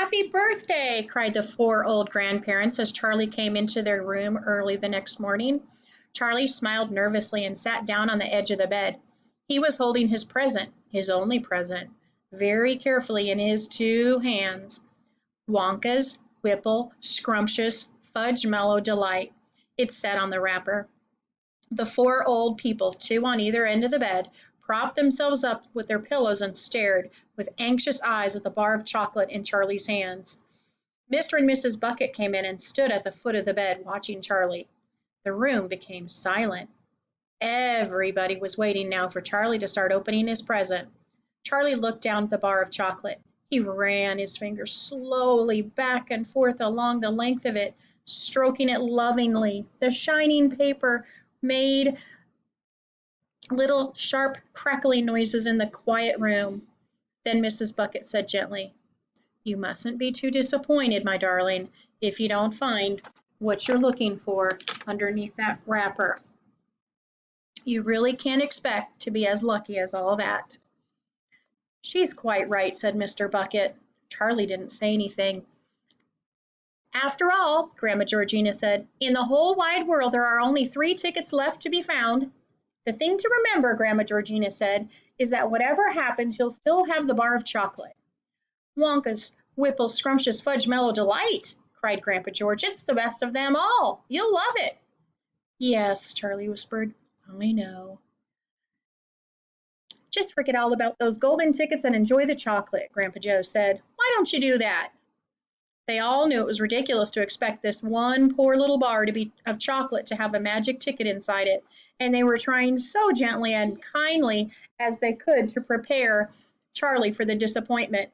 Happy birthday! Cried the four old grandparents as Charlie came into their room early the next morning. Charlie smiled nervously and sat down on the edge of the bed. He was holding his present, his only present, very carefully in his two hands. Wonka's Whipple Scrumptious Fudge Mellow Delight, it said on the wrapper. The four old people, two on either end of the bed, propped themselves up with their pillows and stared with anxious eyes at the bar of chocolate in Charlie's hands. Mr. and Mrs. Bucket came in and stood at the foot of the bed watching Charlie. The room became silent. Everybody was waiting now for Charlie to start opening his present. Charlie looked down at the bar of chocolate. He ran his fingers slowly back and forth along the length of it, stroking it lovingly. The shining paper made little sharp crackling noises in the quiet room. Then Mrs. Bucket said gently, "You mustn't be too disappointed, my darling, if you don't find what you're looking for underneath that wrapper. You really can't expect to be as lucky as all that." "She's quite right," said Mr. Bucket. Charlie didn't say anything. "After all," Grandma Georgina said, "in the whole wide world there are only 3 tickets left to be found. The thing to remember," Grandma Georgina said, "is that whatever happens, you'll still have the bar of chocolate." "Wonka's Whipple Scrumptious Fudge Mellow Delight," cried Grandpa George. "It's the best of them all. You'll love it." "Yes," Charlie whispered, "I know." "Just forget all about those golden tickets and enjoy the chocolate," Grandpa Joe said. "Why don't you do that?" They all knew it was ridiculous to expect this one poor little bar of chocolate to have a magic ticket inside it, and they were trying so gently and kindly as they could to prepare Charlie for the disappointment.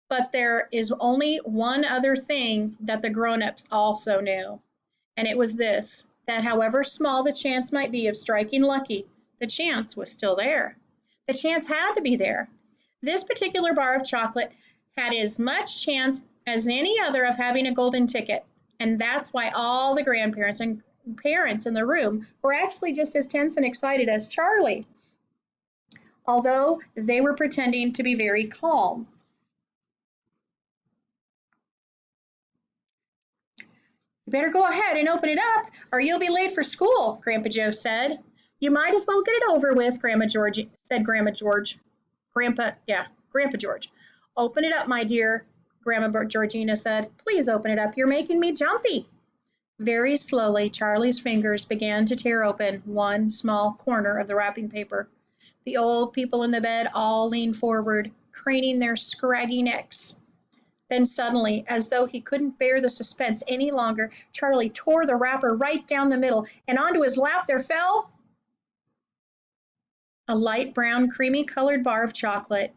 But there is only one other thing that the grown-ups also knew, and it was this, that however small the chance might be of striking lucky, the chance was still there. The chance had to be there. This particular bar of chocolate had as much chance as any other of having a golden ticket, and that's why all the grandparents and parents in the room were actually just as tense and excited as Charlie, although they were pretending to be very calm. "You better go ahead and open it up, or you'll be late for school," Grandpa Joe said. "You might as well get it over with," Grandpa George. Grandpa George. "Open it up, my dear," Grandma Georgina said. "Please open it up. You're making me jumpy." Very slowly, Charlie's fingers began to tear open one small corner of the wrapping paper. The old people in the bed all leaned forward, craning their scraggy necks. Then suddenly, as though he couldn't bear the suspense any longer, Charlie tore the wrapper right down the middle, and onto his lap there fell a light brown, creamy-colored bar of chocolate.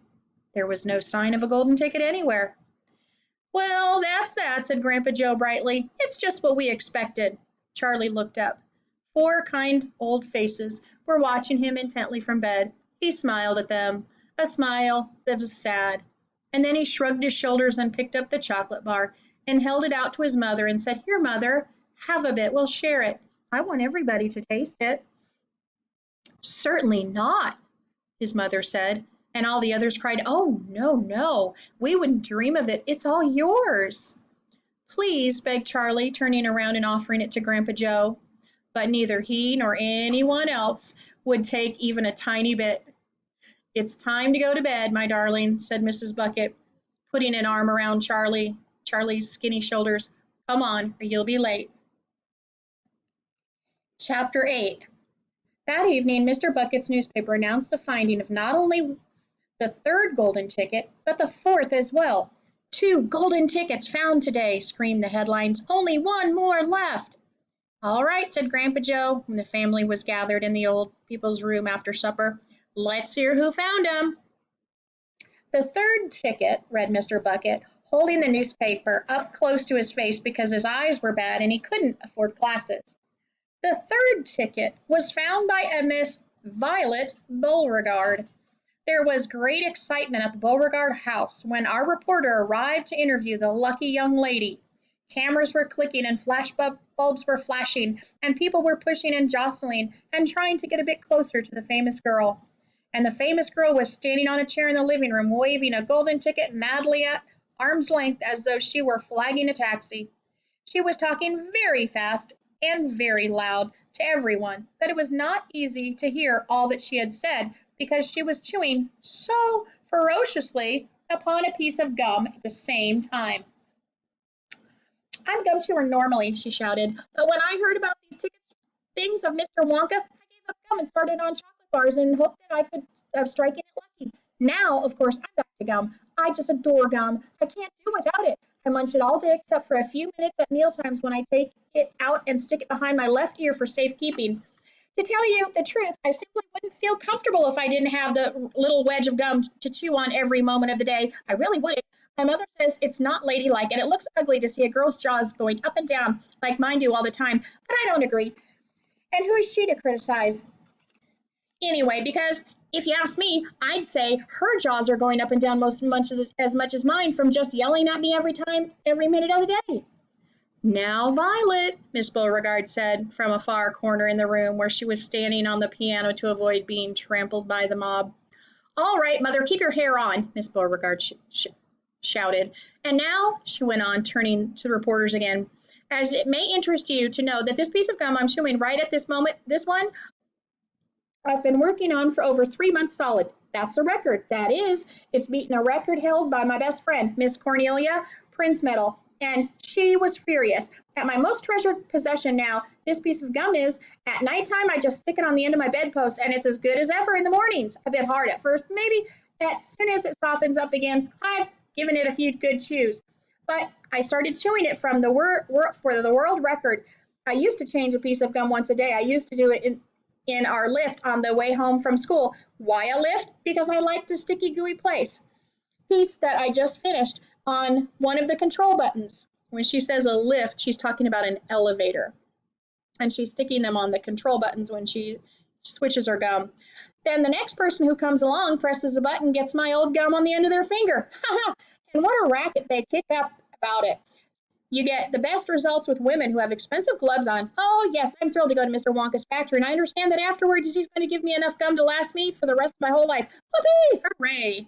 There was no sign of a golden ticket anywhere. "Well, that's that," said Grandpa Joe brightly. "It's just what we expected." Charlie looked up. 4 kind old faces were watching him intently from bed. He smiled at them, a smile that was sad. And then he shrugged his shoulders and picked up the chocolate bar and held it out to his mother and said, "Here, Mother, have a bit. We'll share it. I want everybody to taste it." "Certainly not," his mother said, and all the others cried, "Oh, no, no, we wouldn't dream of it. It's all yours." "Please," begged Charlie, turning around and offering it to Grandpa Joe. But neither he nor anyone else would take even a tiny bit. "It's time to go to bed, my darling," said Mrs. Bucket, putting an arm around Charlie's skinny shoulders. "Come on, or you'll be late." Chapter 8. That evening, Mr. Bucket's newspaper announced the finding of not only the 3rd golden ticket, but the 4th as well. "2 golden tickets found today," screamed the headlines. "Only 1 more left." "All right," said Grandpa Joe, when the family was gathered in the old people's room after supper. "Let's hear who found them." "The 3rd ticket," read Mr. Bucket, holding the newspaper up close to his face because his eyes were bad and he couldn't afford glasses. "The 3rd ticket was found by a Miss Violet Beauregard. There was great excitement at the Beauregard house when our reporter arrived to interview the lucky young lady. Cameras were clicking and flash bulbs were flashing, and people were pushing and jostling and trying to get a bit closer to the famous girl. And the famous girl was standing on a chair in the living room, waving a golden ticket madly at arm's length as though she were flagging a taxi. She was talking very fast and very loud to everyone, but it was not easy to hear all that she had said because she was chewing so ferociously upon a piece of gum at the same time. I'm a gum chewer normally, she shouted, but when I heard about these ticket things of Mr. Wonka, I gave up gum and started on chocolate bars and hoped that I could strike it lucky. Now, of course, I'm back to gum. I just adore gum. I can't do without it. I munch it all day except for a few minutes at meal times when I take it out and stick it behind my left ear for safekeeping. To tell you the truth, I simply wouldn't feel comfortable if I didn't have the little wedge of gum to chew on every moment of the day. I really wouldn't. My mother says it's not ladylike and it looks ugly to see a girl's jaws going up and down like mine do all the time, but I don't agree. And who is she to criticize? Anyway, because if you ask me, I'd say her jaws are going up and down as much as mine from just yelling at me every minute of the day. Now, Violet, Miss Beauregard said from a far corner in the room where she was standing on the piano to avoid being trampled by the mob. All right, Mother, keep your hair on, Miss Beauregard shouted. And now, she went on, turning to the reporters again, as it may interest you to know that this piece of gum I'm chewing right at this moment, this one, I've been working on for over 3 months solid. That's a record. That is, it's beaten a record held by my best friend, Miss Cornelia Princemetal, and she was furious. At my most treasured possession now, this piece of gum is. At nighttime, I just stick it on the end of my bedpost, and it's as good as ever in the mornings. A bit hard at first, maybe as soon as it softens up again, I've given it a few good chews. But I started chewing it from for the world record. I used to change a piece of gum once a day. I used to do it in our lift on the way home from school. Why a lift? Because I liked a sticky, gooey piece that I just finished on one of the control buttons. When she says a lift, she's talking about an elevator. And she's sticking them on the control buttons when she switches her gum. Then the next person who comes along presses a button, gets my old gum on the end of their finger. And what a racket they kick up about it. You get the best results with women who have expensive gloves on. Oh, yes, I'm thrilled to go to Mr. Wonka's factory, and I understand that afterwards he's going to give me enough gum to last me for the rest of my whole life. Whoopee! Hooray!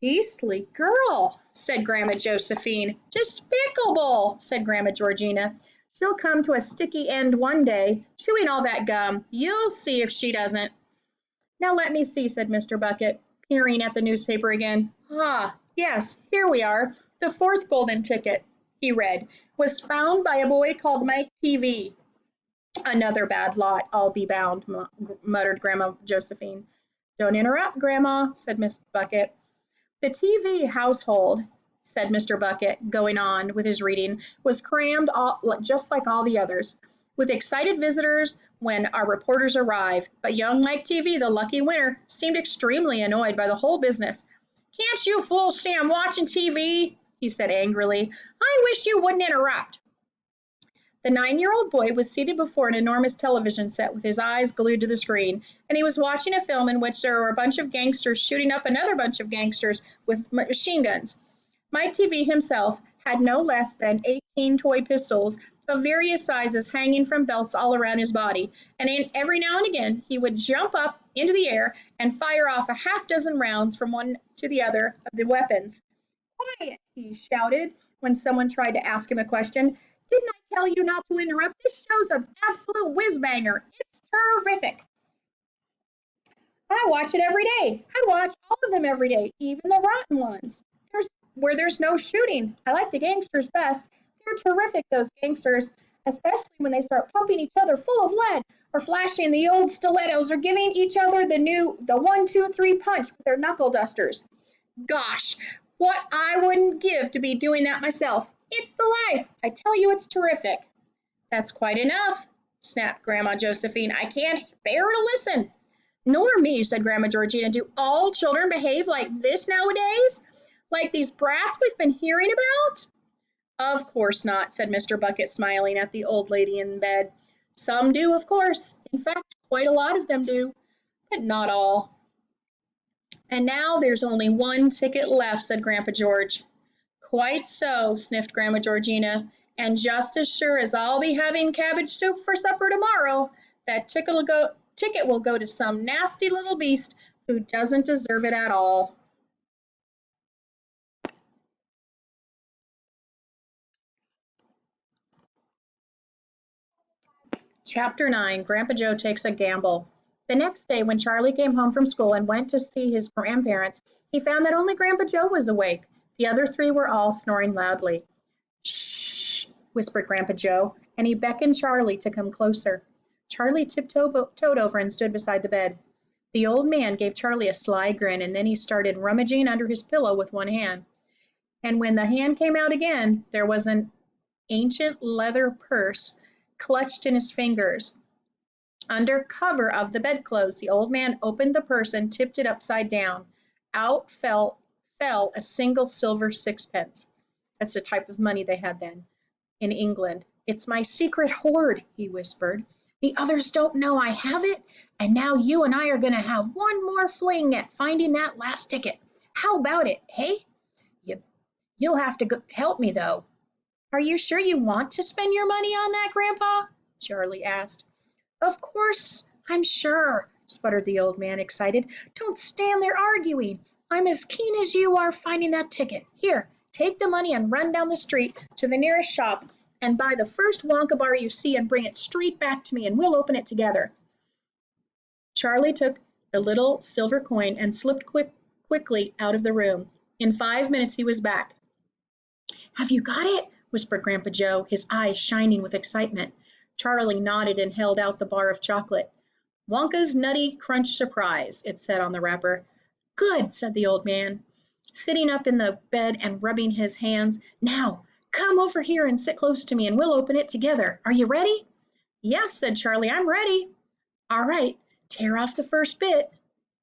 Beastly girl, said Grandma Josephine. Despicable, said Grandma Georgina. She'll come to a sticky end one day, chewing all that gum. You'll see if she doesn't. Now let me see, said Mr. Bucket, peering at the newspaper again. Ah, yes, here we are. The fourth golden ticket, he read, was found by a boy called Mike TV. Another bad lot, I'll be bound, muttered Grandma Josephine. Don't interrupt, Grandma, said Miss Bucket. The TV household, said Mr. Bucket, going on with his reading, was crammed just like all the others, with excited visitors when our reporters arrived. But young Mike TV, the lucky winner, seemed extremely annoyed by the whole business. Can't you fools see I'm watching TV? He said angrily. I wish you wouldn't interrupt. The 9-year-old boy was seated before an enormous television set with his eyes glued to the screen, and he was watching a film in which there were a bunch of gangsters shooting up another bunch of gangsters with machine guns. Mike TV himself had no less than 18 toy pistols of various sizes hanging from belts all around his body, and every now and again he would jump up into the air and fire off a half-dozen rounds from one to the other of the weapons. Quiet, he shouted when someone tried to ask him a question. Didn't I tell you not to interrupt? This show's an absolute whiz-banger. It's terrific. I watch it every day. I watch all of them every day, even the rotten ones. Where there's no shooting. I like the gangsters best. They're terrific, those gangsters, especially when they start pumping each other full of lead or flashing the old stilettos or giving each other the 1, 2, 3 punch with their knuckle dusters. Gosh, what I wouldn't give to be doing that myself. It's the life. I tell you, it's terrific. That's quite enough, snapped Grandma Josephine. I can't bear to listen. Nor me, said Grandma Georgina. Do all children behave like this nowadays? Like these brats we've been hearing about? Of course not, said Mr. Bucket, smiling at the old lady in bed. Some do, of course. In fact, quite a lot of them do, but not all. And now there's only one ticket left, said Grandpa George. Quite so, sniffed Grandma Georgina, and just as sure as I'll be having cabbage soup for supper tomorrow, that ticket will go to some nasty little beast who doesn't deserve it at all. Chapter 9, Grandpa Joe Takes a Gamble. The next day, when Charlie came home from school and went to see his grandparents, he found that only Grandpa Joe was awake. The other three were all snoring loudly. Shh, whispered Grandpa Joe, and he beckoned Charlie to come closer. Charlie tiptoed over and stood beside the bed. The old man gave Charlie a sly grin, and then he started rummaging under his pillow with one hand. And when the hand came out again, there was an ancient leather purse clutched in his fingers. Under cover of the bedclothes, the old man opened the purse and tipped it upside down. Out fell a single silver sixpence. That's the type of money they had then in England. It's my secret hoard, he whispered. The others don't know I have it, and now you and I are going to have one more fling at finding that last ticket. How about it, hey? You'll have to help me, though. Are you sure you want to spend your money on that, Grandpa? Charlie asked. Of course, I'm sure, sputtered the old man, excited. Don't stand there arguing. I'm as keen as you are finding that ticket. Here, take the money and run down the street to the nearest shop and buy the first Wonka bar you see and bring it straight back to me and we'll open it together. Charlie took the little silver coin and slipped quickly out of the room. In 5 minutes he was back. Have you got it? Whispered Grandpa Joe, his eyes shining with excitement. Charlie nodded and held out the bar of chocolate. Wonka's Nutty Crunch Surprise, it said on the wrapper. Good, said the old man, sitting up in the bed and rubbing his hands. Now, come over here and sit close to me and we'll open it together. Are you ready? Yes, said Charlie, I'm ready. All right, tear off the first bit.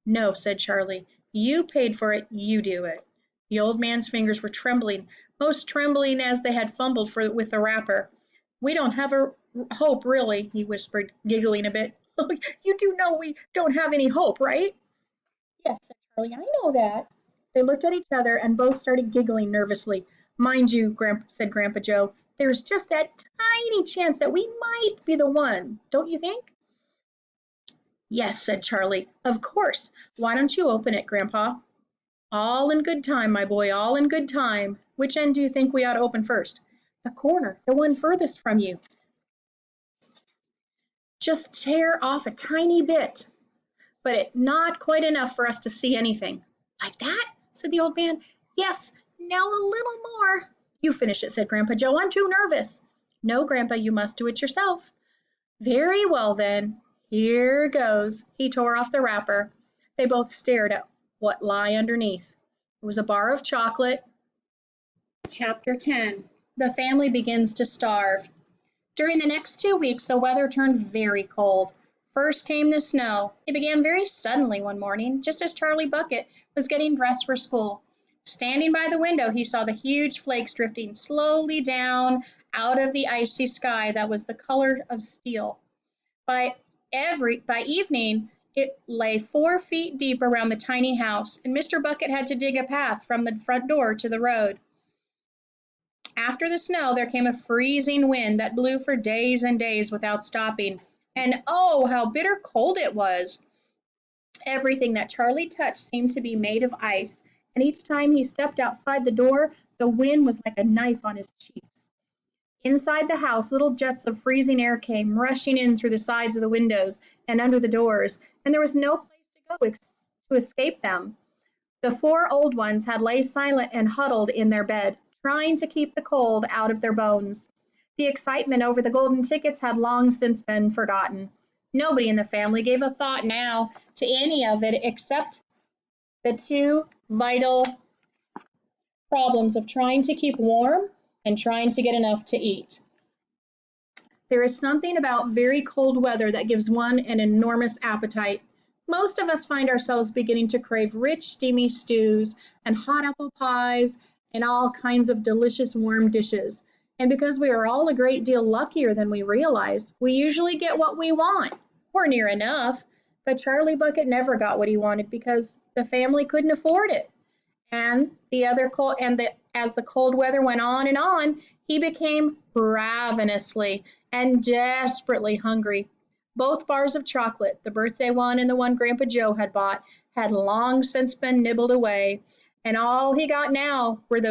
No, said Charlie, you paid for it, you do it. The old man's fingers were trembling, most trembling as they had fumbled with the wrapper. We don't have a hope, really, he whispered, giggling a bit. You do know we don't have any hope, right? Yes, said Charlie, I know that. They looked at each other and both started giggling nervously. Mind you, said Grandpa Joe, there's just that tiny chance that we might be the one, don't you think? Yes, said Charlie, of course. Why don't you open it, Grandpa? All in good time, my boy, all in good time. Which end do you think we ought to open first? The corner, the one furthest from you. Just tear off a tiny bit, but not quite enough for us to see anything. Like that? Said the old man. Yes, now a little more. You finish it, said Grandpa Joe. I'm too nervous. No, Grandpa, you must do it yourself. Very well, then. Here goes. He tore off the wrapper. They both stared at what lay underneath. It was a bar of chocolate. Chapter 10. The family begins to starve. During the next 2 weeks, the weather turned very cold. First came the snow. It began very suddenly one morning, just as Charlie Bucket was getting dressed for school. Standing by the window, he saw the huge flakes drifting slowly down out of the icy sky that was the color of steel. By evening, it lay 4 feet deep around the tiny house, and Mr. Bucket had to dig a path from the front door to the road. After the snow, there came a freezing wind that blew for days and days without stopping. And oh, how bitter cold it was! Everything that Charlie touched seemed to be made of ice, and each time he stepped outside the door, the wind was like a knife on his cheeks. Inside the house, little jets of freezing air came rushing in through the sides of the windows and under the doors, and there was no place to go to escape them. The 4 old ones had lay silent and huddled in their bed, trying to keep the cold out of their bones. The excitement over the golden tickets had long since been forgotten. Nobody in the family gave a thought now to any of it except the 2 vital problems of trying to keep warm and trying to get enough to eat. There is something about very cold weather that gives one an enormous appetite. Most of us find ourselves beginning to crave rich, steamy stews and hot apple pies and all kinds of delicious warm dishes. And because we are all a great deal luckier than we realize, we usually get what we want, or near enough. But Charlie Bucket never got what he wanted because the family couldn't afford it. And as the cold weather went on, he became ravenously and desperately hungry. Both bars of chocolate, the birthday one and the one Grandpa Joe had bought, had long since been nibbled away, and all he got now were those